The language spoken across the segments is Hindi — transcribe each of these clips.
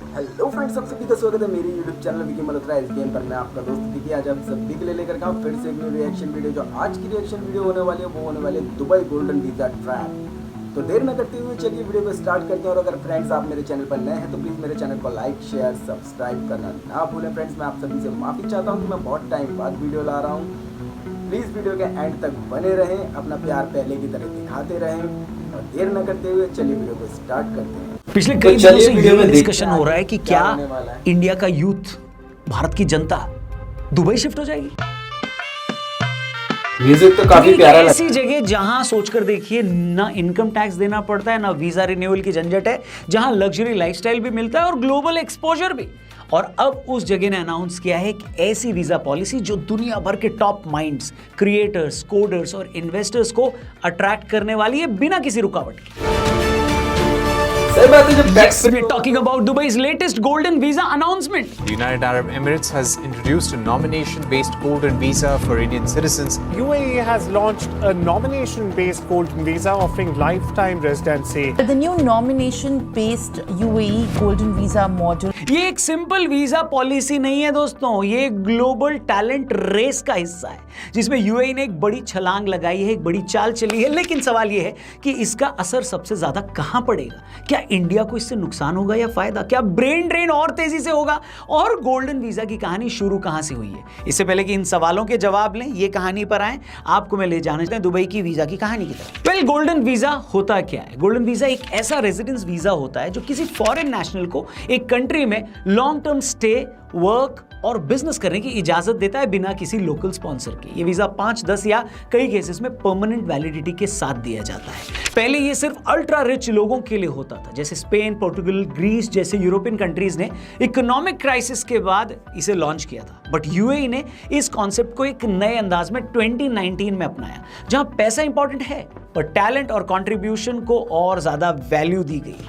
हेलो फ्रेंड्स, सब सभी का स्वागत है मेरे यूट्यूब चैनल विकी मल्होत्रा इस गेम पर। मैं आपका दोस्त विकी आज आप सभी के लिए लेकर के आऊं फिर से एक न्यू रिएक्शन वीडियो। जो आज की रिएक्शन वीडियो होने वाली है वो होने वाली है दुबई गोल्डन वीजा ट्रैप। तो देर न करते हुए चलिए वीडियो को स्टार्ट करते हैं। और अगर फ्रेंड्स आप मेरे चैनल पर नए हैं तो प्लीज़ मेरे चैनल को लाइक शेयर सब्सक्राइब करना ना भूलें। फ्रेंड्स मैं आप सभी से माफ़ी चाहता हूँ कि मैं बहुत टाइम बाद वीडियो ला रहा हूँ। प्लीज़ वीडियो के एंड तक बने रहें, अपना प्यार पहले की तरह दिखाते रहें। और देर न करते हुए चलिए वीडियो को स्टार्ट करते हैं। पिछले कई दिनों से ये डिस्कशन हो रहा है कि क्या इंडिया का यूथ, भारत की जनता दुबई शिफ्ट हो जाएगी। म्यूजिक तो काफी प्यारा लगता है। ऐसी जगह जहां सोचकर देखिए ना इनकम टैक्स देना पड़ता है, ना वीजा रिन्यूअल की झंझट है, जहां लग्जरी लाइफस्टाइल भी मिलता है और ग्लोबल एक्सपोजर भी। और अब उस जगह ने अनाउंस किया है कि ऐसी वीजा पॉलिसी जो दुनिया भर के टॉप माइंड्स, क्रिएटर्स, कोडर्स और इन्वेस्टर्स को अट्रैक्ट करने वाली है बिना किसी रुकावट के। Yes, we're talking about Dubai's latest golden visa announcement. The United Arab Emirates has introduced a nomination-based golden visa for Indian citizens. UAE has launched a nomination-based golden visa offering lifetime residency. The new nomination-based UAE golden visa model. ये एक सिंपल वीजा पॉलिसी नहीं है दोस्तों, ये एक ग्लोबल टैलेंट रेस का हिस्सा है जिसमें यूएई ने एक बड़ी छलांग लगाई है, एक बड़ी चाल चली है। लेकिन सवाल ये है कि इसका असर सबसे ज्यादा कहां पड़ेगा? क्या इंडिया को इससे नुकसान होगा या फायदा? क्या ब्रेन ड्रेन और तेजी से होगा? और गोल्डन वीजा की कहानी शुरू कहां से हुई है? इससे पहले कि इन सवालों के जवाब लें, ये कहानी पर आए, आपको मैं ले जाना चाहता हूं दुबई की वीजा की कहानी की तरफ। वेल, गोल्डन वीजा होता क्या है? गोल्डन वीजा एक ऐसा रेजिडेंस वीजा होता है जो किसी फॉरेन नेशनल को एक कंट्री में लॉन्ग टर्म स्टे, वर्क और बिजनेस करने की इजाजत देता है बिना किसी लोकल स्पॉन्सर के। ये वीजा 5, 10 या कई केसेस में परमानेंट वैलिडिटी के साथ दिया जाता है। पहले ये सिर्फ अल्ट्रा रिच लोगों के लिए होता था, जैसे स्पेन, पोर्टुगल, ग्रीस जैसे यूरोपियन कंट्रीज ने इकोनॉमिक क्राइसिस के बाद इसे लॉन्च किया था। बट यूएई ने इस कॉन्सेप्ट को एक नए अंदाज में 2019 में अपनाया, जहां पैसा इंपॉर्टेंट है पर टैलेंट और कॉन्ट्रीब्यूशन को और ज्यादा वैल्यू दी गई।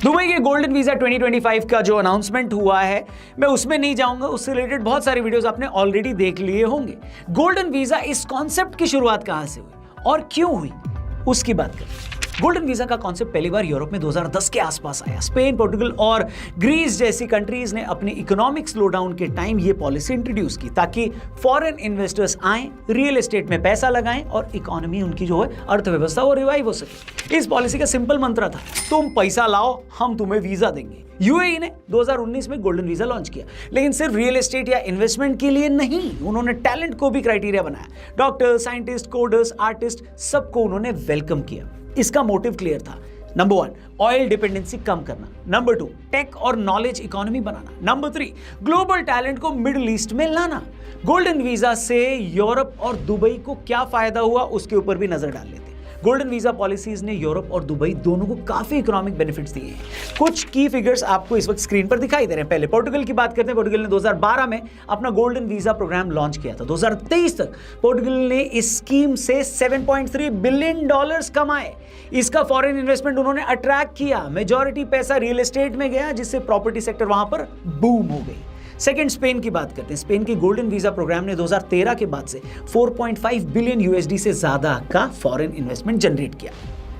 दुबई के गोल्डन वीजा 2025 का जो अनाउंसमेंट हुआ है, मैं उसमें नहीं जाऊंगा, उससे रिलेटेड बहुत सारे वीडियोस आपने ऑलरेडी देख लिए होंगे। गोल्डन वीजा इस कॉन्सेप्ट की शुरुआत कहां से हुई और क्यों हुई, उसकी बात करें। गोल्डन वीजा का कॉन्सेप्ट पहली बार यूरोप में 2010 के आसपास आया। स्पेन, पोर्टुगल और ग्रीस जैसी कंट्रीज ने अपने इकोनॉमिक स्लोडाउन के टाइम ये पॉलिसी इंट्रोड्यूस की ताकि फॉरेन इन्वेस्टर्स आएं, रियल एस्टेट में पैसा लगाएं और इकोनॉमी उनकी जो है अर्थव्यवस्था वो रिवाइव हो सके। इस पॉलिसी का सिंपल मंत्र था, तुम पैसा लाओ, हम तुम्हें वीजा देंगे। यूएई ने 2019 में गोल्डन वीजा लॉन्च किया, लेकिन सिर्फ रियल एस्टेट या इन्वेस्टमेंट के लिए नहीं, उन्होंने टैलेंट को भी क्राइटेरिया बनाया। डॉक्टर, साइंटिस्ट, कोडर्स, आर्टिस्ट, सबको उन्होंने वेलकम किया। इसका मोटिव क्लियर था। नंबर 1, ऑयल डिपेंडेंसी कम करना। नंबर 2, टेक और नॉलेज इकोनॉमी बनाना। नंबर 3, ग्लोबल टैलेंट को मिडिल ईस्ट में लाना। गोल्डन वीजा से यूरोप और दुबई को क्या फायदा हुआ, उसके ऊपर भी नजर डाल लेते हैं। गोल्डन वीजा पॉलिसीज ने यूरोप और दुबई दोनों को काफी इकोनॉमिक बेनिफिट्स दिए हैं। कुछ की फिगर्स आपको इस वक्त स्क्रीन पर दिखाई दे रहे हैं। पहले पोर्टुगल की बात करते हैं। पोर्टुगल ने 2012 में अपना गोल्डन वीजा प्रोग्राम लॉन्च किया था। 2023 तक पोर्टुगल ने इस स्कीम से $7.3 बिलियन कमाए। इसका फॉरेन इन्वेस्टमेंट उन्होंने अट्रैक्ट किया। मेजॉरिटी पैसा रियल एस्टेट में गया, जिससे प्रॉपर्टी सेक्टर वहां पर बूम हो गई। सेकंड, स्पेन की बात करते हैं। स्पेन के गोल्डन वीजा प्रोग्राम ने 2013 के बाद से 4.5 बिलियन यूएसडी से ज्यादा का फॉरेन इन्वेस्टमेंट जनरेट किया,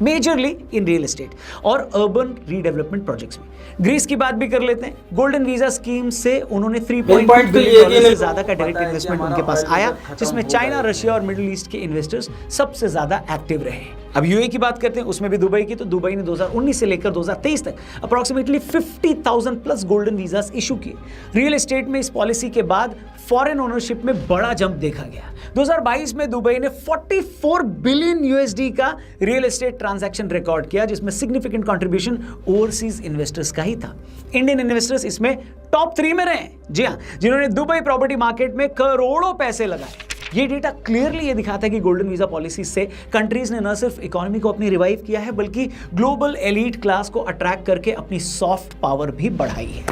मेजरली इन रियल एस्टेट और अर्बन रीडेवलपमेंट प्रोजेक्ट्स में। ग्रीस की बात भी कर लेते हैं। गोल्डन वीजा स्कीम से उन्होंने $3.2 बिलियन से ज्यादा का डायरेक्ट इन्वेस्टमेंट उनके पास आया, जिसमें चाइना, रशिया और मिडिल ईस्ट के इन्वेस्टर्स सबसे ज्यादा एक्टिव रहे। अब यूएई की बात करते हैं, उसमें भी दुबई की। तो दुबई ने 2019 से लेकर 2023 तक approximately 50,000 plus golden visas issue किए। रियल एस्टेट में इस पॉलिसी के बाद फॉरेन ओनरशिप में बड़ा जंप देखा गया। 2022 में दुबई ने 44 बिलियन यूएसडी का रियल एस्टेट ट्रांजैक्शन रिकॉर्ड किया, जिसमें सिग्निफिकेंट कंट्रीब्यूशन ओवरसीज इन्वेस्टर्स का ही था। इंडियन इन्वेस्टर्स इसमें टॉप 3 में रहे, जी हाँ, जिन्होंने दुबई प्रॉपर्टी मार्केट में करोड़ों पैसे लगाए। ये डेटा क्लियरली ये दिखाता है कि गोल्डन वीजा पॉलिसी से कंट्रीज ने न सिर्फ इकोनॉमी को अपनी रिवाइव किया है, बल्कि ग्लोबल एलीट क्लास को अट्रैक्ट करके अपनी सॉफ्ट पावर भी बढ़ाई है।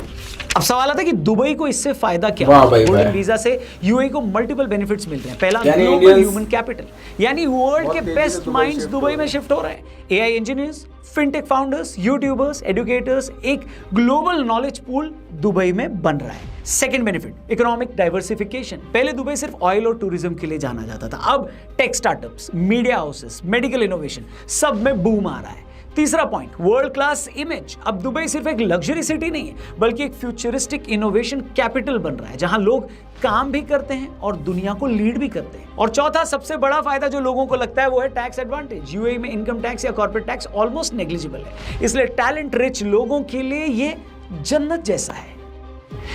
अब सवाल आता है कि दुबई को इससे फायदा क्या है? गोल्डन वीजा से यूएई को मल्टीपल बेनिफिट्स मिलते हैं। पहला, ग्लोबल ह्यूमन कैपिटल, यानी वर्ल्ड के बेस्ट माइंड्स दुबई में शिफ्ट हो रहे हैं। AI engineers, fintech founders, YouTubers, educators, एक ग्लोबल नॉलेज पूल दुबई में बन रहा है। Second benefit, economic diversification. पहले दुबई सिर्फ ऑयल और टूरिज्म के लिए जाना जाता था, अब tech startups, media houses, medical innovation, सब में बूम आ रहा है। तीसरा पॉइंट, वर्ल्ड क्लास इमेज। अब दुबई सिर्फ एक लग्जरी सिटी नहीं है, बल्कि एक फ्यूचरिस्टिक इनोवेशन कैपिटल बन रहा है, जहां लोग काम भी करते हैं और दुनिया को लीड भी करते हैं। और चौथा सबसे बड़ा फायदा जो लोगों को लगता है वो है टैक्स एडवांटेज। यूएई में इनकम टैक्स या कॉर्पोरेट टैक्स ऑलमोस्ट नेग्लिजिबल है, इसलिए टैलेंट रिच लोगों के लिए ये जन्नत जैसा है।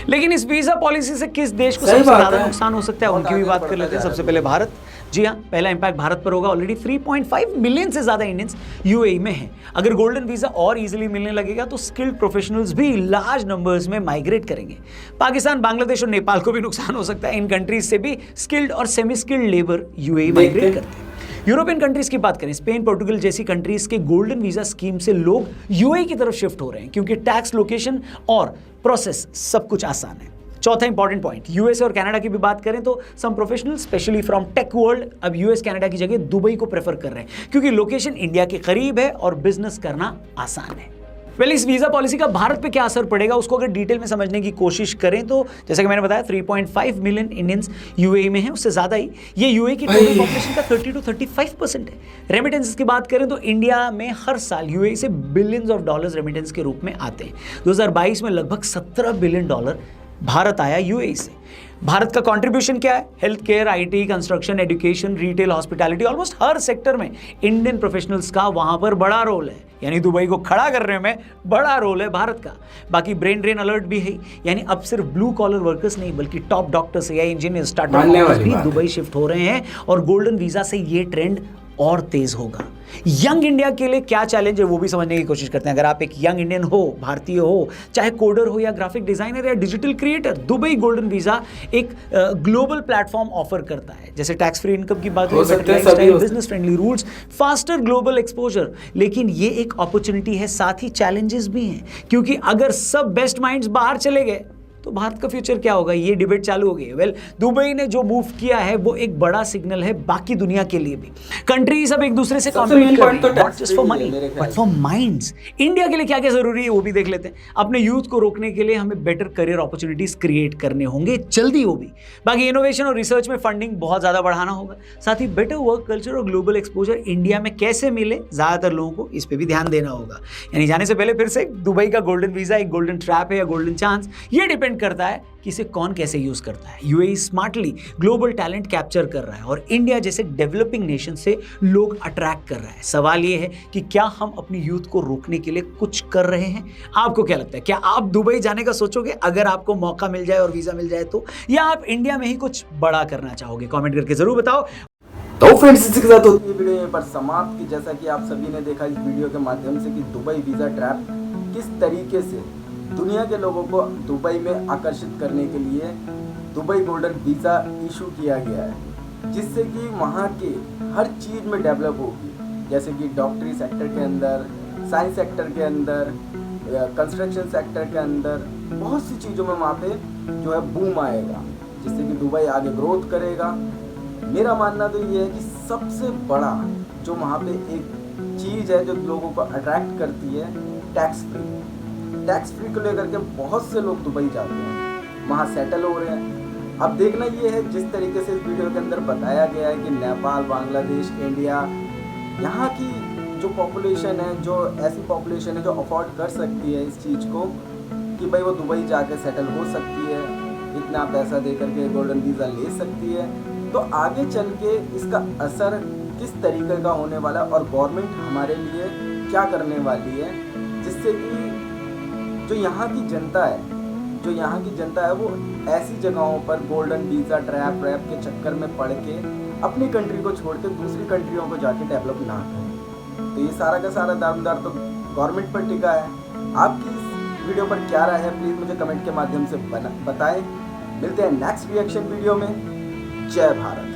लेकिन इस वीजा पॉलिसी से किस देश को सबसे ज्यादा नुकसान हो सकता है, उनकी भी बात कर लेते हैं। सबसे पहले भारत। जी हाँ, पहला इंपैक्ट भारत पर होगा। ऑलरेडी 3.5 मिलियन से ज्यादा इंडियंस यूएई में हैं। अगर गोल्डन वीजा और इजीली मिलने लगेगा तो स्किल्ड प्रोफेशनल्स भी लार्ज नंबर्स में माइग्रेट करेंगे। पाकिस्तान, बांग्लादेश और नेपाल को भी नुकसान हो सकता है। इन कंट्रीज से भी स्किल्ड और semi skilled labour UAE migrate करते हैं। यूरोपियन कंट्रीज की बात करें, स्पेन, पोर्टुगल जैसी कंट्रीज के गोल्डन वीजा स्कीम से लोग यूएई की तरफ शिफ्ट हो रहे हैं, क्योंकि टैक्स, लोकेशन और प्रोसेस सब कुछ आसान है। चौथा इंपॉर्टेंट पॉइंट, यूएस और कनाडा की भी बात करें तो some professionals specially from tech world अब यूएस कनाडा की जगह दुबई को प्रेफर कर रहे हैं, क्योंकि लोकेशन इंडिया के करीब है और बिजनेस करना आसान है। वेल, इस वीजा पॉलिसी का भारत पे क्या असर पड़ेगा उसको अगर डिटेल में समझने की कोशिश करें तो जैसे कि मैंने बताया 3.5 मिलियन इंडियंस यूएई में हैं, उससे ज़्यादा ही ये यूएई की टोटल पॉपुलेशन का 30 to 35% है। रेमिटेंसेस की बात करें तो इंडिया में हर साल यूएई से बिलियंस ऑफ डॉलर्स रेमिटेंस के रूप में आते हैं। 2022 में लगभग $17 बिलियन भारत आया यूएई से। भारत का कंट्रीब्यूशन क्या है? Health care, IT, construction, education, retail, hospitality, almost her sector में इंडियन प्रोफेशनल्स का वहां पर बड़ा रोल है। यानी दुबई को खड़ा करने में बड़ा रोल है भारत का। बाकी ब्रेन ड्रेन अलर्ट भी है, यानी अब सिर्फ ब्लू कॉलर वर्कर्स नहीं बल्कि टॉप डॉक्टर्स या इंजीनियर, स्टार्टअप भी दुबई शिफ्ट हो रहे हैं और गोल्डन वीजा से ये ट्रेंड और तेज होगा। यंग इंडिया के लिए क्या चैलेंज है वो भी समझने की कोशिश करते हैं। अगर आप एक यंग इंडियन हो, भारतीय हो, चाहे कोडर हो या ग्राफिक डिजाइनर या digital creator, Dubai golden visa एक ग्लोबल प्लेटफॉर्म ऑफर करता है। जैसे टैक्स फ्री इनकम की बात, business friendly rules, faster global exposure. लेकिन ये एक अपॉर्चुनिटी है, साथ ही चैलेंजेस भी हैं, क्योंकि अगर सब बेस्ट माइंड्स बाहर चले गए तो भारत का फ्यूचर क्या होगा, ये डिबेट चालू हो गई है। वेल, दुबई ने जो मूव किया है वो एक बड़ा सिग्नल है बाकी दुनिया के लिए भी। कंट्रीज अब एक दूसरे से कॉम्पीट कर रही हैं, not just for money but for minds. India के लिए क्या क्या जरूरी है वो भी देख लेते हैं। अपने यूथ को रोकने के लिए हमें बेटर करियर अपॉर्चुनिटीज क्रिएट करने होंगे जल्दी, वो भी। बाकी इनोवेशन और रिसर्च में फंडिंग बहुत ज्यादा बढ़ाना होगा। साथ ही बेटर वर्क कल्चर और ग्लोबल एक्सपोजर इंडिया में कैसे मिले, ज्यादातर लोगों को इस पे भी ध्यान देना होगा। यानी जाने से पहले फिर से, दुबई का गोल्डन वीजा एक गोल्डन ट्रैप है या गोल्डन चांस, ये डिपेंड करता है कि इसे कौन कैसे यूज करता है। UAE smartly global talent capture कर रहा है और इंडिया जैसे डेवलपिंग नेशन से लोग अट्रैक्ट कर रहा है। सवाल ये है कि क्या हम अपनी यूथ को रोकने के लिए कुछ कर रहे हैं? आपको क्या लगता है, क्या आप दुबई जाने का सोचोगे अगर आपको मौका मिल जाए और वीजा मिल जाए तो, या आप इंडिया में ही कुछ बड़ा करना चाहोगे? कमेंट करके जरूर बताओ। तो फ्रेंड्स, इसी के साथ होती है वीडियो यहीं पर समाप्त की। जैसा कि आप सभी ने देखा इस वीडियो के माध्यम से कि दुबई वीजा ट्रैप किस तरीके से दुनिया के लोगों को दुबई में आकर्षित करने के लिए दुबई गोल्डन वीज़ा इशू किया गया है, जिससे कि वहाँ के हर चीज़ में डेवलप होगी। जैसे कि डॉक्टरी सेक्टर के अंदर, साइंस सेक्टर के अंदर, कंस्ट्रक्शन सेक्टर के अंदर, बहुत सी चीज़ों में वहाँ पे जो है बूम आएगा, जिससे कि दुबई आगे ग्रोथ करेगा। मेरा मानना तो ये है कि सबसे बड़ा जो वहाँ पे एक चीज़ है जो लोगों को अट्रैक्ट करती है, टैक्स फ्री। टैक्स फ्री को लेकर के बहुत से लोग दुबई जाते हैं, वहाँ सेटल हो रहे हैं। अब देखना ये है, जिस तरीके से इस वीडियो के अंदर बताया गया है कि नेपाल, बांग्लादेश, इंडिया, यहाँ की जो पॉपुलेशन है, जो ऐसी पॉपुलेशन है जो अफोर्ड कर सकती है इस चीज़ को कि भाई वो दुबई जाके सेटल हो सकती है, इतना पैसा दे करके गोल्डन वीज़ा ले सकती है, तो आगे चल के इसका असर किस तरीके का होने वाला है और गवर्नमेंट हमारे लिए क्या करने वाली है, जिससे कि जो यहाँ की जनता है वो ऐसी जगहों पर गोल्डन वीज़ा ट्रैप के चक्कर में पड़ के अपनी कंट्री को छोड़ के दूसरी कंट्रियों को जाके डेवलप ना करें। तो ये सारा का सारा दारोमदार तो गवर्नमेंट पर टिका है। आपकी इस वीडियो पर क्या राय है, प्लीज़ मुझे कमेंट के माध्यम से बताएं। मिलते हैं नेक्स्ट रिएक्शन वीडियो में। जय भारत।